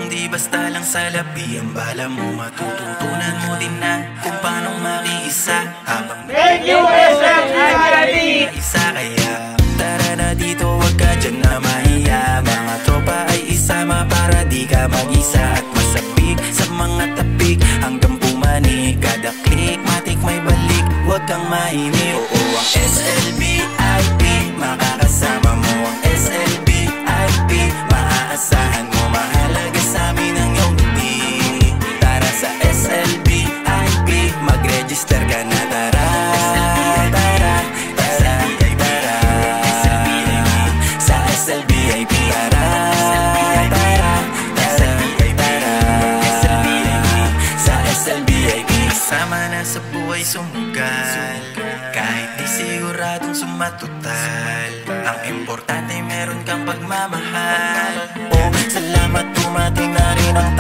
di basta lang salapi ang bala mo. Matututunan mo din na kung paano makiisa habang Thank you, SMIIT! isa. Kaya tara na dito, wag ka dyan na mahiya. Mga tropa ay isama para di ka mag-isa. At masabik sa mga tapik hanggang pumanik. Kada click, matik may balik, wag kang mahinig. Oo, ang SLBIP, makakasama mo ang SLBIP. Maaasahan mo, mahalaga sa amin ang iyong ngiti. Tara sa SLBIP, mag-register ka na. Tara, tara, tara, tara sa SLBIP. Tara, tara, tara, tara sa SLBIP. Sama na sa buhay sumugal, kahit di siguradong sumatutal. Ang importante meron kang pagmamahal. Oh, salamat, dumating na rin ang